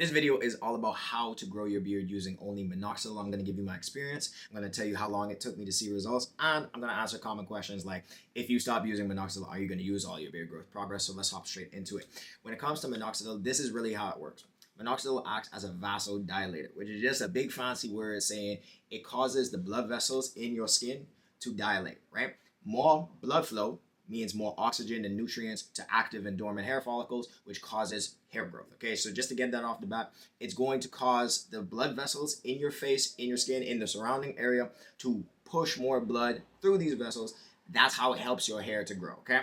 This video is all about how to grow your beard using only minoxidil. I'm going to give you my experience. I'm going to tell you how long it took me to see results. And I'm going to answer common questions like, if you stop using minoxidil, are you going to use all your beard growth progress? So let's hop straight into it. When it comes to minoxidil, this is really how it works. Minoxidil acts as a vasodilator, which is just a big fancy word saying it causes the blood vessels in your skin to dilate, right? More blood flow means more oxygen and nutrients to active and dormant hair follicles, which causes hair growth. Okay, so just to get that off the bat, it's going to cause the blood vessels in your face, in your skin, in the surrounding area to push more blood through these vessels. That's how it helps your hair to grow. Okay,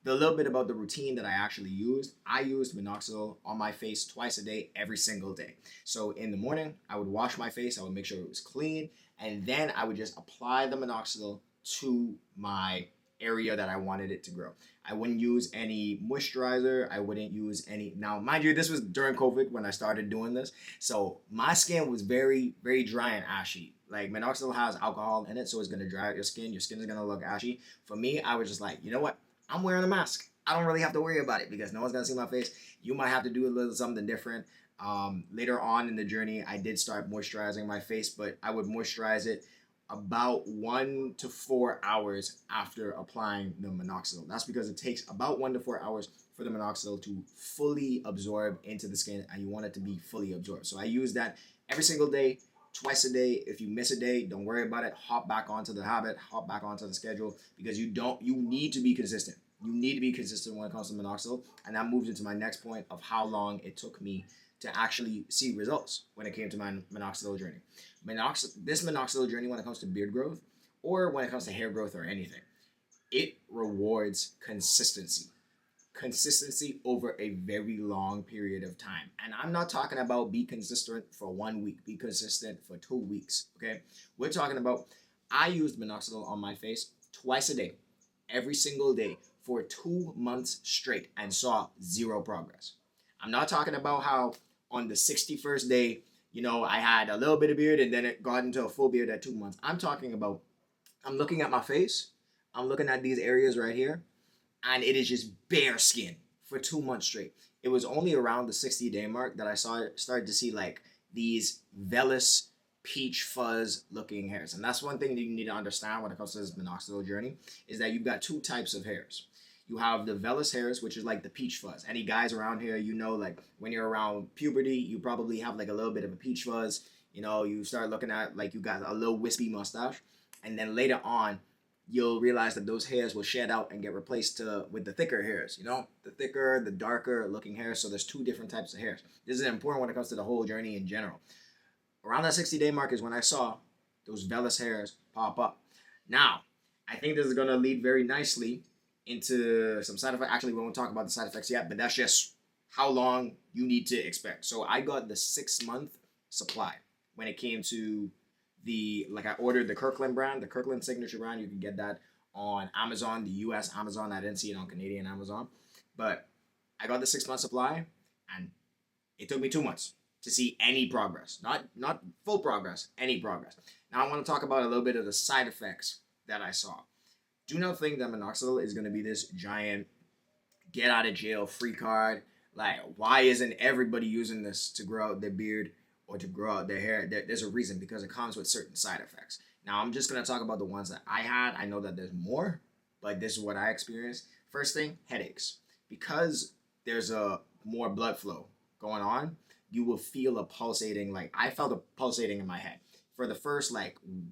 the little bit about the routine that I used minoxidil on my face twice a day, every single day. So in the morning, I would wash my face, I would make sure it was clean, and then I would just apply the minoxidil to my area that I wanted it to grow. I wouldn't use any moisturizer. I wouldn't use any. Now, mind you, this was during COVID when I started doing this. So my skin was very, very dry and ashy. Like minoxidil has alcohol in it, so it's gonna dry out your skin. Your skin is gonna look ashy. For me, I was just like, you know what? I'm wearing a mask. I don't really have to worry about it because no one's gonna see my face. You might have to do a little something different. Later on in the journey, I did start moisturizing my face, but I would moisturize it about 1 to 4 hours after applying the minoxidil. That's because it takes about 1 to 4 hours for the minoxidil to fully absorb into the skin, and you want it to be fully absorbed. So I use that every single day, twice a day. If you miss a day, don't worry about it. Hop back onto the habit, hop back onto the schedule, because you need to be consistent. You need to be consistent when it comes to minoxidil. And that moves into my next point of how long it took me to actually see results when it came to my minoxidil journey. This minoxidil journey, when it comes to beard growth or when it comes to hair growth or anything, it rewards consistency. Consistency over a very long period of time. And I'm not talking about be consistent for 1 week, be consistent for 2 weeks, okay? We're talking about, I used minoxidil on my face twice a day, every single day for 2 months straight and saw zero progress. I'm not talking about how on the 61st day, I had a little bit of beard and then it got into a full beard at 2 months. I'm talking about, I'm looking at my face, I'm looking at these areas right here, and it is just bare skin for 2 months straight. It was only around the 60-day mark that I started to see like these vellus peach fuzz looking hairs. And that's one thing that you need to understand when it comes to this minoxidil journey, is that you've got two types of hairs. You have the vellus hairs, which is like the peach fuzz. Any guys around here, like when you're around puberty, you probably have like a little bit of a peach fuzz. You start looking at like you got a little wispy mustache. And then later on, you'll realize that those hairs will shed out and get replaced with the thicker hairs. The thicker, the darker looking hairs. So there's two different types of hairs. This is important when it comes to the whole journey in general. Around that 60-day mark is when I saw those vellus hairs pop up. Now, I think this is going to lead very nicely into some side effects. Actually, we won't talk about the side effects yet, but that's just how long you need to expect. So I got the 6-month supply when it came to I ordered the Kirkland brand, the Kirkland signature brand. You can get that on Amazon, the US Amazon. I didn't see it on Canadian Amazon, but I got the 6-month supply and it took me 2 months to see any progress. Not full progress, any progress. Now I want to talk about a little bit of the side effects that I saw. Do not think that minoxidil is going to be this giant get out of jail free card. Like, why isn't everybody using this to grow out their beard or to grow out their hair? There's a reason, because it comes with certain side effects. Now, I'm just going to talk about the ones that I had. I know that there's more, but this is what I experienced. First thing, headaches. Because there's a more blood flow going on, you will feel a pulsating, like I felt a pulsating in my head. For the first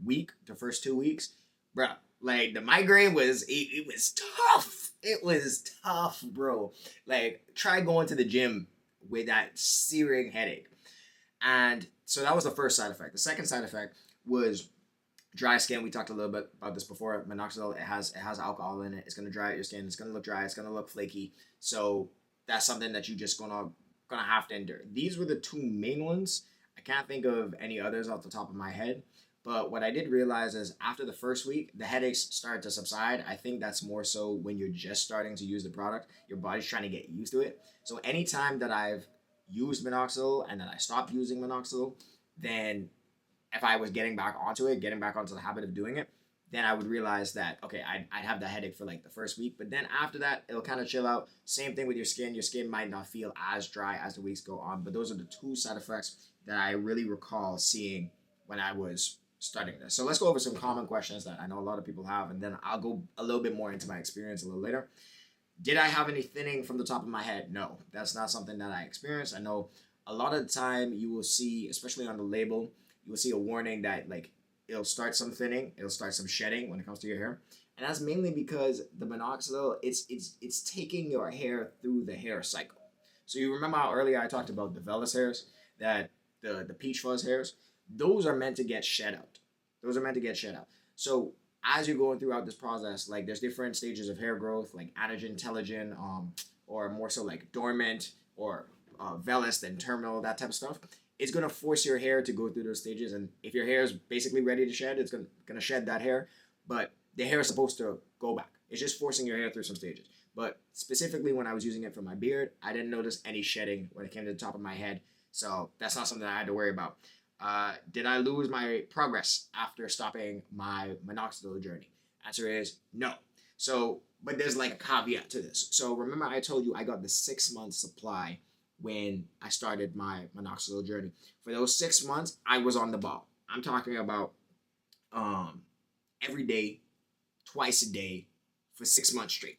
week, the first 2 weeks, bruh, like the migraine was, it was tough. It was tough, bro. Like, try going to the gym with that searing headache. And so that was the first side effect. The second side effect was dry skin. We talked a little bit about this before. Minoxidil, it has alcohol in it. It's gonna dry out your skin. It's gonna look dry. It's gonna look flaky. So that's something that you just gonna have to endure. These were the two main ones. I can't think of any others off the top of my head. But what I did realize is after the first week, the headaches started to subside. I think that's more so when you're just starting to use the product. Your body's trying to get used to it. So anytime that I've used minoxidil and then I stopped using minoxidil, then if I was getting back onto the habit of doing it, then I would realize that, okay, I'd have that headache for like the first week, but then after that, it'll kind of chill out. Same thing with your skin. Your skin might not feel as dry as the weeks go on, but those are the two side effects that I really recall seeing when I was studying this. So let's go over some common questions that I know a lot of people have, and then I'll go a little bit more into my experience a little later. Did I have any thinning from the top of my head? No, that's not something that I experienced. I know a lot of the time you will see, especially on the label, you will see a warning that like it'll start some thinning, it'll start some shedding when it comes to your hair. And that's mainly because the minoxidil, it's taking your hair through the hair cycle. So you remember how earlier I talked about the vellus hairs, that the peach fuzz hairs, those are meant to get shed out. Those are meant to get shed out. So as you're going throughout this process, like there's different stages of hair growth, like anagen, telogen, or more so like dormant or vellus, then terminal, that type of stuff. It's gonna force your hair to go through those stages, and if your hair is basically ready to shed, it's gonna shed that hair. But the hair is supposed to go back. It's just forcing your hair through some stages. But specifically when I was using it for my beard, I didn't notice any shedding when it came to the top of my head. So that's not something I had to worry about. Did I lose my progress after stopping my minoxidil journey? Answer is no. So, but there's like a caveat to this. So remember I told you I got the 6 month supply when I started my minoxidil journey. For those 6 months, I was on the ball. I'm talking about every day, twice a day, for 6 months straight.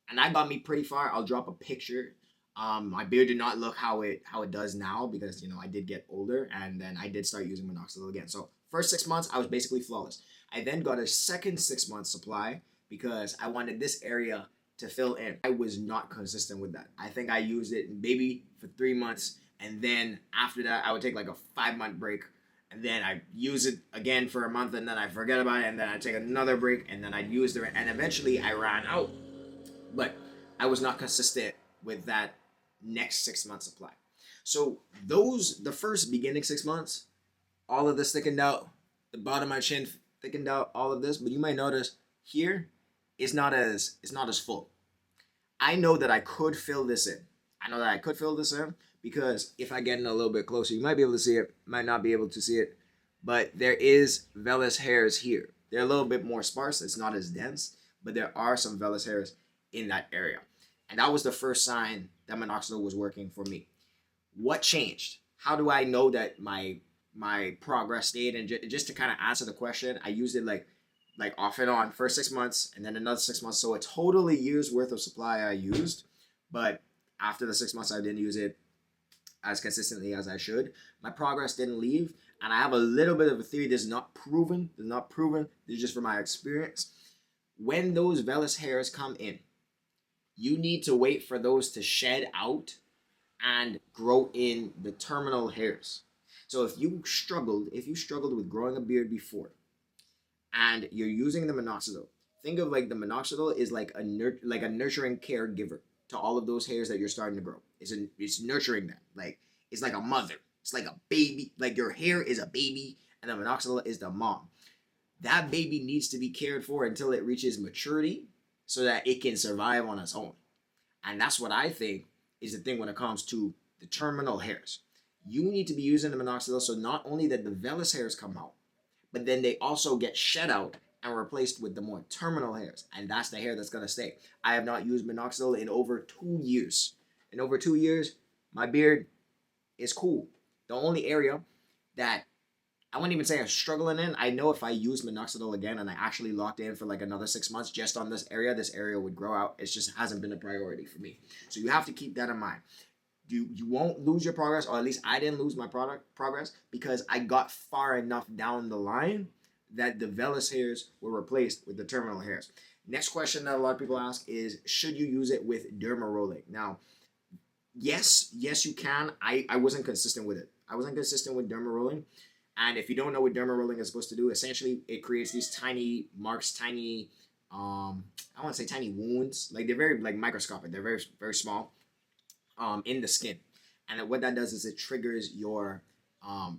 And that got me pretty far. I'll drop a picture. My beard did not look how it does now because I did get older, and then I did start using minoxidil again. So first 6 months I was basically flawless. I then got a second 6 month supply because I wanted this area to fill in. I was not consistent with that. I think I used it maybe for 3 months, and then after that I would take like a 5 month break, and then I use it again for a month, and then I forget about it, and then I take another break, and then I'd use it, and eventually I ran out. But I was not consistent with that next 6 month supply. So the first beginning 6 months, all of this thickened out, the bottom of my chin thickened out, all of this, but you might notice here it's not as full. I know that I could fill this in. Because if I get in a little bit closer, you might be able to see it, might not be able to see it, but there is vellus hairs here. They're a little bit more sparse. It's not as dense, but there are some vellus hairs in that area. And that was the first sign that minoxidil was working for me. What changed? How do I know that my progress stayed? And just to kind of answer the question, I used it like off and on first 6 months, and then another 6 months. So a totally year's worth of supply I used, but after the 6 months I didn't use it as consistently as I should. My progress didn't leave, and I have a little bit of a theory. This is not proven. This is just from my experience. When those vellus hairs come in, you need to wait for those to shed out and grow in the terminal hairs. So if you struggled with growing a beard before, and you're using the minoxidil, think of like the minoxidil is like a nurturing caregiver to all of those hairs that you're starting to grow. It's nurturing them. Like it's like a mother. It's like a baby. Like your hair is a baby, and the minoxidil is the mom. That baby needs to be cared for until it reaches maturity so that it can survive on its own. And that's what I think is the thing when it comes to the terminal hairs. You need to be using the minoxidil so not only that the vellus hairs come out, but then they also get shed out and replaced with the more terminal hairs. And that's the hair that's going to stay. I have not used minoxidil in over 2 years. In over 2 years, my beard is cool. The only area that I wouldn't even say I'm struggling in, I know if I use minoxidil again and I actually locked in for like another 6 months just on this area would grow out. It just hasn't been a priority for me. So you have to keep that in mind. You won't lose your progress, or at least I didn't lose my progress because I got far enough down the line that the vellus hairs were replaced with the terminal hairs. Next question that a lot of people ask is, should you use it with derma rolling? Now, yes, you can. I wasn't consistent with it. I wasn't consistent with derma rolling. And if you don't know what derma rolling is supposed to do, essentially it creates these tiny marks, tiny, I want to say tiny wounds. Like they're very like microscopic. They're very, very small in the skin. And what that does is it triggers your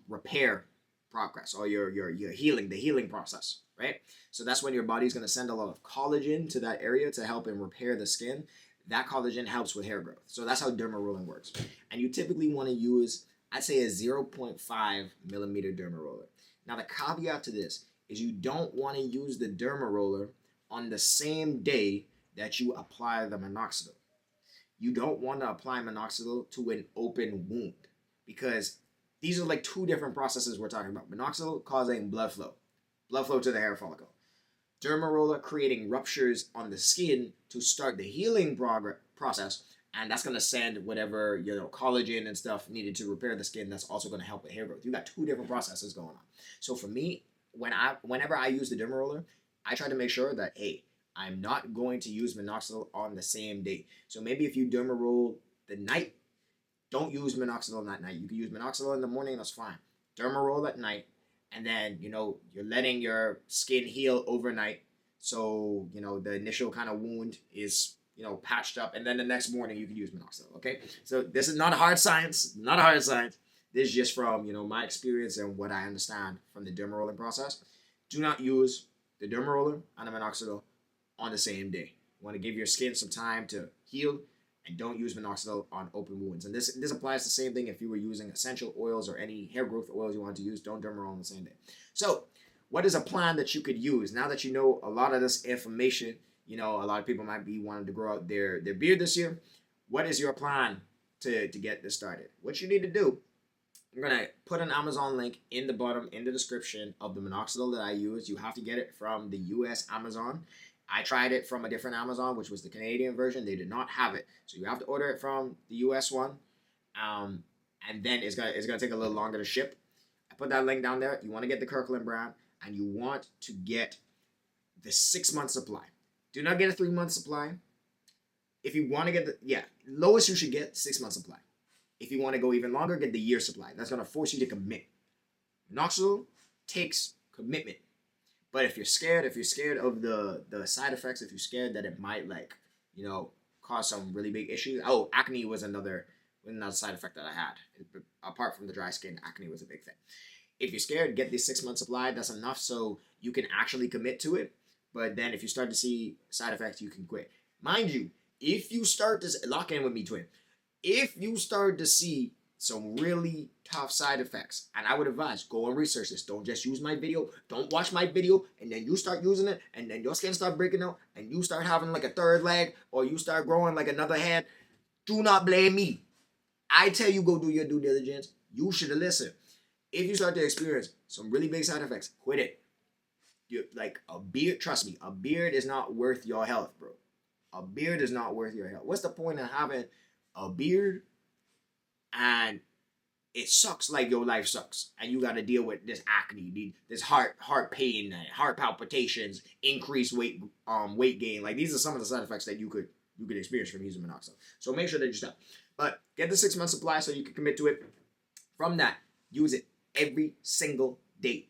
repair progress or your healing, the healing process, right? So that's when your body's going to send a lot of collagen to that area to help and repair the skin. That collagen helps with hair growth. So that's how derma rolling works. And you typically want to use, I'd say, a 0.5 millimeter derma roller. Now the caveat to this is you don't want to use the derma roller on the same day that you apply the minoxidil. You don't want to apply minoxidil to an open wound because these are like two different processes we're talking about. Minoxidil causing blood flow to the hair follicle. Derma roller creating ruptures on the skin to start the healing process, and that's going to send whatever collagen and stuff needed to repair the skin. That's also going to help with hair growth. You got two different processes going on. So for me, whenever I use the derma roller, I try to make sure that, hey, I'm not going to use minoxidil on the same day. So maybe if you derma roll the night, don't use minoxidil that night. You can use minoxidil in the morning, that's fine. Derma roll at night, and then you're letting your skin heal overnight. So the initial kind of wound is patched up, and then the next morning you can use minoxidil. Okay, so this is not hard science, not hard science. This is just from my experience and what I understand from the derma rolling process. Do not use the derma roller and the minoxidil on the same day. You want to give your skin some time to heal, and don't use minoxidil on open wounds. And this applies the same thing if you were using essential oils or any hair growth oils you want to use. Don't derma roll on the same day. So what is a plan that you could use now that you know a lot of this information? A lot of people might be wanting to grow out their beard this year. What is your plan to get this started? What you need to do, I'm going to put an Amazon link in the bottom, in the description of the minoxidil that I use. You have to get it from the US Amazon. I tried it from a different Amazon, which was the Canadian version. They did not have it. So you have to order it from the US one. And then it's gonna take a little longer to ship. I put that link down there. You want to get the Kirkland brand, and you want to get the 6-month supply. Do not get a 3-month supply. If you want to get lowest you should get 6-month supply. If you want to go even longer, get the year supply. That's going to force you to commit. Minoxidil takes commitment. But if you're scared of the side effects, if you're scared that it might cause some really big issues. Oh, acne was another side effect that I had. Apart from the dry skin, acne was a big thing. If you're scared, get the 6-month supply. That's enough so you can actually commit to it. But then if you start to see side effects, you can quit. Mind you, if you start to lock in with me, twin. If you start to see some really tough side effects, and I would advise, go and research this. Don't just use my video. Don't watch my video, and then you start using it, and then your skin start breaking out, and you start having like a third leg, or you start growing like another head. Do not blame me. I tell you, go do your due diligence. You should have listened. If you start to experience some really big side effects, quit it. Like a beard, trust me, a beard is not worth your health, bro. A beard is not worth your health. What's the point of having a beard and it sucks like your life sucks, and you got to deal with this acne, this heart pain, heart palpitations, increased weight gain? Like, these are some of the side effects that you could experience from using minoxidil. So make sure that you stop. But get the 6-month supply so you can commit to it. From that, use it every single day,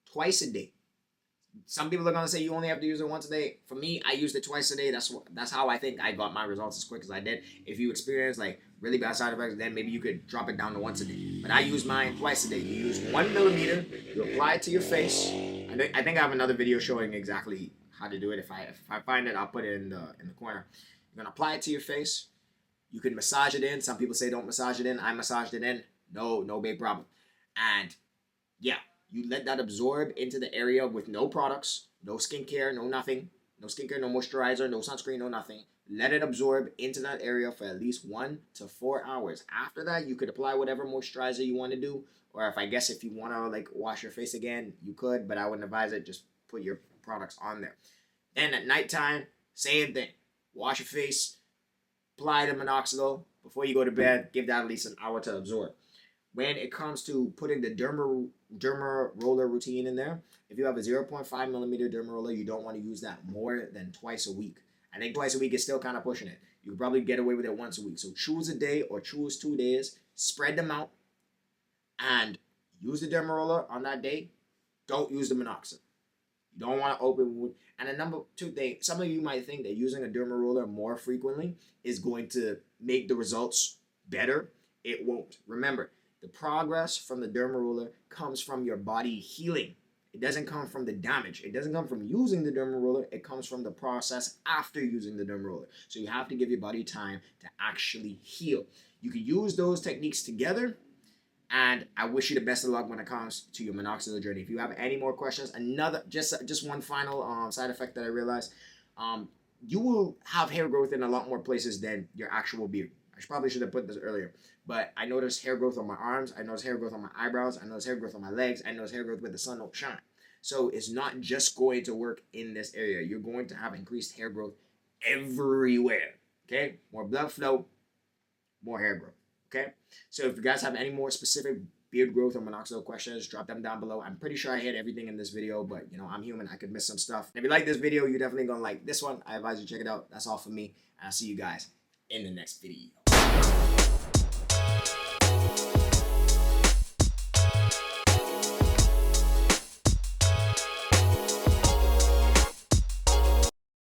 twice a day. Some people are gonna say you only have to use it once a day. For me, I used it twice a day. That's how I think I got my results as quick as I did. If you experience like really bad side effects, then maybe you could drop it down to once a day. But I use mine twice a day. You use 1 millimeter. You apply it to your face. I think I have another video showing exactly how to do it. If I find it, I'll put it in the corner. You're gonna apply it to your face. You can massage it in. Some people say don't massage it in. I massaged it in. No big problem. And yeah. You let that absorb into the area with no products, no skincare, no nothing. No skincare, no moisturizer, no sunscreen, no nothing. Let it absorb into that area for at least 1 to 4 hours. After that, you could apply whatever moisturizer you want to do. Or if you want to like wash your face again, you could. But I wouldn't advise it. Just put your products on there. Then at nighttime, same thing. Wash your face. Apply the minoxidil. Before you go to bed, give that at least an hour to absorb. When it comes to putting the derma roller routine in there, if you have a 0.5 millimeter derma roller, you don't want to use that more than twice a week. I think twice a week is still kind of pushing it. You could probably get away with it once a week. So choose a day or choose 2 days, spread them out, and use the derma roller on that day. Don't use the minoxidil. You don't want to open wound. And the number 2 thing, some of you might think that using a derma roller more frequently is going to make the results better. It won't. Remember, the progress from the derma roller comes from your body healing. It doesn't come from the damage. It doesn't come from using the derma roller. It comes from the process after using the derma roller. So you have to give your body time to actually heal. You can use those techniques together, And I wish you the best of luck when it comes to your minoxidil journey. If you have any more questions, another just one final side effect that I realized, you will have hair growth in a lot more places than your actual beard. Probably should have put this earlier, but I noticed hair growth on my arms. I noticed hair growth on my eyebrows. I noticed hair growth on my legs. I noticed hair growth where the sun don't shine. So it's not just going to work in this area. You're going to have increased hair growth everywhere. Okay, more blood flow, more hair growth. Okay, so if you guys have any more specific beard growth or minoxidil questions, drop them down below. I'm pretty sure I hit everything in this video, but you know, I'm human. I could miss some stuff. If you like this video, you're definitely gonna like this one. I advise you check it out. That's all for me. I'll see you guys in the next video.